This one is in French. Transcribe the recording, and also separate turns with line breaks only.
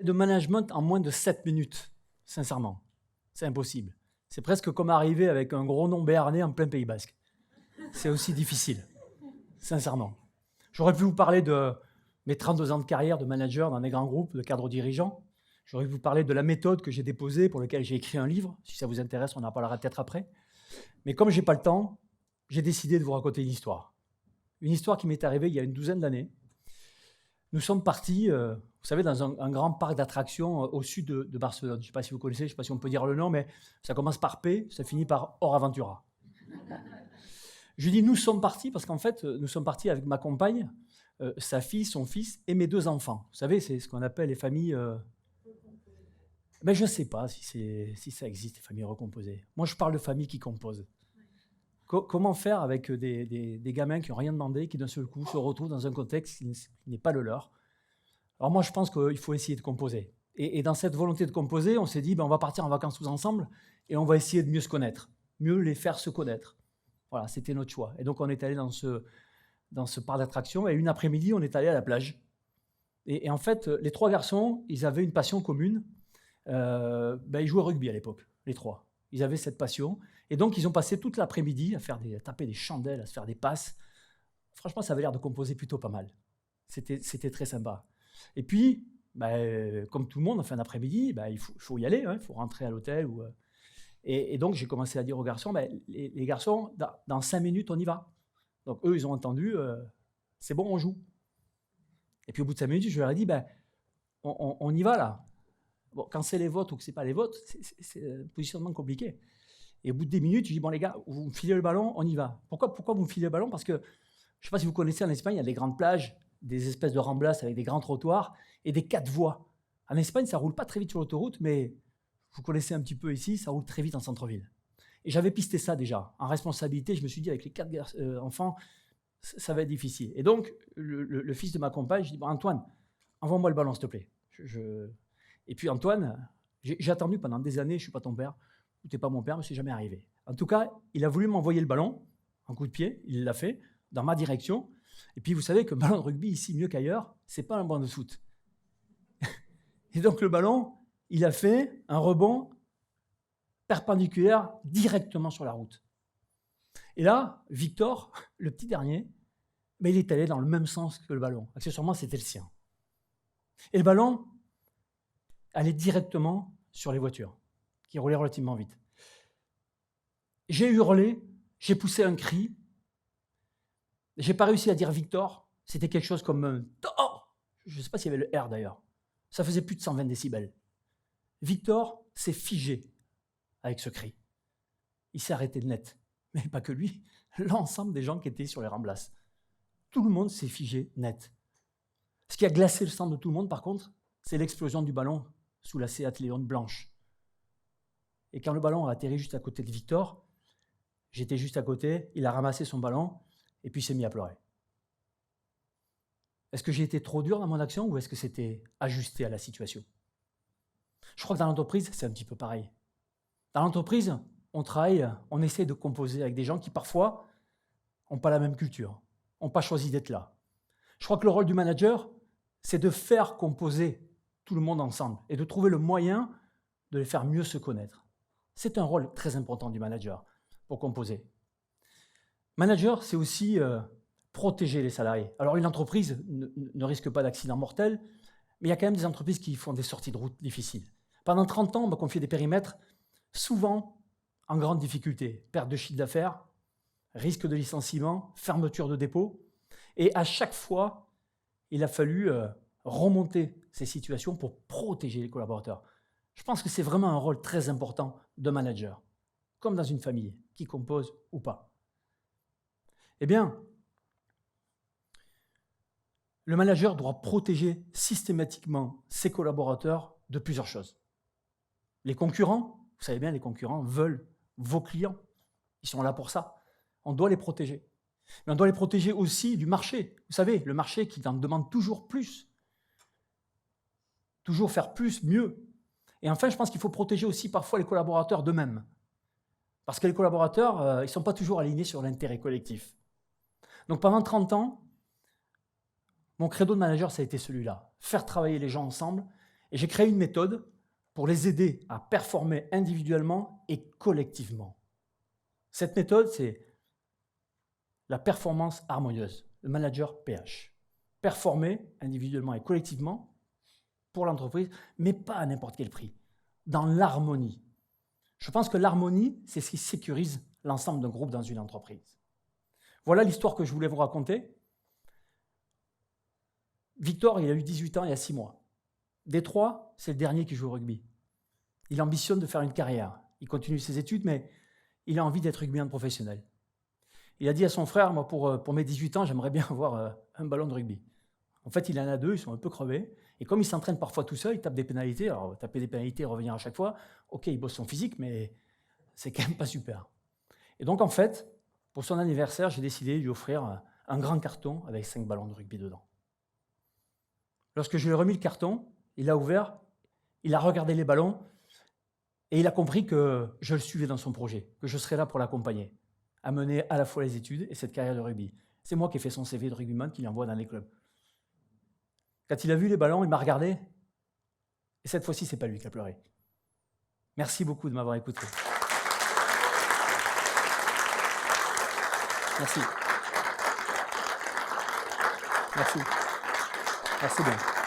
de management en moins de 7 minutes, sincèrement. C'est impossible. C'est presque comme arriver avec un gros nom béarnais en plein Pays Basque. C'est aussi difficile, sincèrement. J'aurais pu vous parler de mes 32 ans de carrière de manager dans des grands groupes, de cadres dirigeants. J'aurais pu vous parler de la méthode que j'ai déposée, pour laquelle j'ai écrit un livre. Si ça vous intéresse, on en parlera peut-être après. Mais comme je n'ai pas le temps, j'ai décidé de vous raconter une histoire. Une histoire qui m'est arrivée il y a une douzaine d'années. Nous sommes partis, vous savez, dans un grand parc d'attractions au sud de Barcelone. Je ne sais pas si vous connaissez, je ne sais pas si on peut dire le nom, mais ça commence par P, ça finit par Oraventura. Je dis nous sommes partis parce qu'en fait, nous sommes partis avec ma compagne, sa fille, son fils et mes 2 enfants. Vous savez, c'est ce qu'on appelle les familles... Mais je ne sais pas si ça existe, les familles recomposées. Moi, je parle de familles qui composent. Comment faire avec des gamins qui n'ont rien demandé, qui d'un seul coup se retrouvent dans un contexte qui n'est pas le leur? Alors moi, je pense qu'il faut essayer de composer. Et dans cette volonté de composer, on s'est dit, on va partir en vacances tous ensemble et on va essayer de mieux se connaître, mieux les faire se connaître. Voilà, c'était notre choix. Et donc, on est allé dans ce parc d'attractions et une après-midi, on est allé à la plage. Et en fait, les 3 garçons, ils avaient une passion commune. Ils jouaient au rugby à l'époque, les 3. Ils avaient cette passion. Et donc, ils ont passé toute l'après-midi à taper des chandelles, à se faire des passes. Franchement, ça avait l'air de composer plutôt pas mal. C'était très sympa. Et puis, comme tout le monde, en fin d'après-midi, il faut y aller, il faut rentrer à l'hôtel. Et donc, j'ai commencé à dire aux garçons, les garçons, dans 5 minutes, on y va. Donc, eux, ils ont entendu, c'est bon, on joue. Et puis, au bout de 5 minutes, je leur ai dit, on y va là. Bon, quand c'est les votes ou que ce n'est pas les votes, c'est un positionnement compliqué. Et au bout de 10 minutes, je dis, bon les gars, vous me filez le ballon, on y va. Pourquoi vous me filez le ballon? Parce que, je ne sais pas si vous connaissez, en Espagne, il y a des grandes plages, des espèces de ramblas avec des grands trottoirs et des 4 voies. En Espagne, ça ne roule pas très vite sur l'autoroute, mais vous connaissez un petit peu ici, ça roule très vite en centre-ville. Et j'avais pisté ça déjà. En responsabilité, je me suis dit, avec les 4 enfants, ça va être difficile. Et donc, le fils de ma compagne, je dis, Antoine, envoie-moi le ballon, s'il te plaît. Et puis Antoine, j'ai attendu pendant des années, je ne suis pas ton père, tu n'es pas mon père, mais ce n'est jamais arrivé. En tout cas, il a voulu m'envoyer le ballon, un coup de pied, il l'a fait, dans ma direction. Et puis vous savez que le ballon de rugby, ici, mieux qu'ailleurs, ce n'est pas un ballon de foot. Et donc le ballon, il a fait un rebond perpendiculaire directement sur la route. Et là, Victor, le petit dernier, il est allé dans le même sens que le ballon. Accessoirement, c'était le sien. Et le ballon allait directement sur les voitures, qui roulaient relativement vite. J'ai hurlé, j'ai poussé un cri. J'ai pas réussi à dire Victor. C'était quelque chose comme un Thor. Je ne sais pas s'il y avait le R d'ailleurs. Ça faisait plus de 120 décibels. Victor s'est figé avec ce cri. Il s'est arrêté de net. Mais pas que lui, l'ensemble des gens qui étaient sur les ramblas. Tout le monde s'est figé net. Ce qui a glacé le sang de tout le monde, par contre, c'est l'explosion du ballon sous la Seat Leon blanche. Et quand le ballon a atterri juste à côté de Victor, j'étais juste à côté, il a ramassé son ballon et puis il s'est mis à pleurer. Est-ce que j'ai été trop dur dans mon action ou est-ce que c'était ajusté à la situation? Je crois que dans l'entreprise, c'est un petit peu pareil. Dans l'entreprise, on travaille, on essaie de composer avec des gens qui parfois n'ont pas la même culture, n'ont pas choisi d'être là. Je crois que le rôle du manager, c'est de faire composer tout le monde ensemble et de trouver le moyen de les faire mieux se connaître. C'est un rôle très important du manager pour composer. Manager, c'est aussi protéger les salariés. Alors une entreprise ne risque pas d'accident mortel, mais il y a quand même des entreprises qui font des sorties de route difficiles. Pendant 30 ans, on m'a confié des périmètres souvent en grande difficulté. Perte de chiffre d'affaires, risque de licenciement, fermeture de dépôt. Et à chaque fois, il a fallu remonter ces situations pour protéger les collaborateurs. Je pense que c'est vraiment un rôle très important de manager, comme dans une famille, qui compose ou pas. Eh bien, le manager doit protéger systématiquement ses collaborateurs de plusieurs choses. Les concurrents, vous savez bien, les concurrents veulent vos clients. Ils sont là pour ça. On doit les protéger. Mais on doit les protéger aussi du marché. Vous savez, le marché qui en demande toujours plus. Toujours faire plus, mieux. Et enfin, je pense qu'il faut protéger aussi parfois les collaborateurs d'eux-mêmes. Parce que les collaborateurs, ils ne sont pas toujours alignés sur l'intérêt collectif. Donc pendant 30 ans, mon credo de manager, ça a été celui-là. Faire travailler les gens ensemble Et j'ai créé une méthode pour les aider à performer individuellement et collectivement. Cette méthode, c'est la performance harmonieuse, le manager PH. Performer individuellement et collectivement pour l'entreprise, mais pas à n'importe quel prix, dans l'harmonie. Je pense que l'harmonie, c'est ce qui sécurise l'ensemble d'un groupe dans une entreprise. Voilà l'histoire que je voulais vous raconter. Victor, il a eu 18 ans il y a 6 mois. Des 3, c'est le dernier qui joue au rugby. Il ambitionne de faire une carrière. Il continue ses études, mais il a envie d'être rugbyman professionnel. Il a dit à son frère, moi pour mes 18 ans, j'aimerais bien avoir un ballon de rugby. En fait, il en a 2, ils sont un peu crevés. Et comme il s'entraîne parfois tout seul, il tape des pénalités. Alors, taper des pénalités, revenir à chaque fois, ok, il bosse son physique, mais c'est quand même pas super. Et donc, en fait, pour son anniversaire, j'ai décidé de lui offrir un grand carton avec 5 ballons de rugby dedans. Lorsque je lui ai remis le carton, il a ouvert, il a regardé les ballons et il a compris que je le suivais dans son projet, que je serais là pour l'accompagner, à mener à la fois les études et cette carrière de rugby. C'est moi qui ai fait son CV de rugbyman qu'il envoie dans les clubs. Quand il a vu les ballons, il m'a regardé et cette fois-ci, c'est pas lui qui a pleuré. Merci beaucoup de m'avoir écouté. Merci. Merci. Merci bien.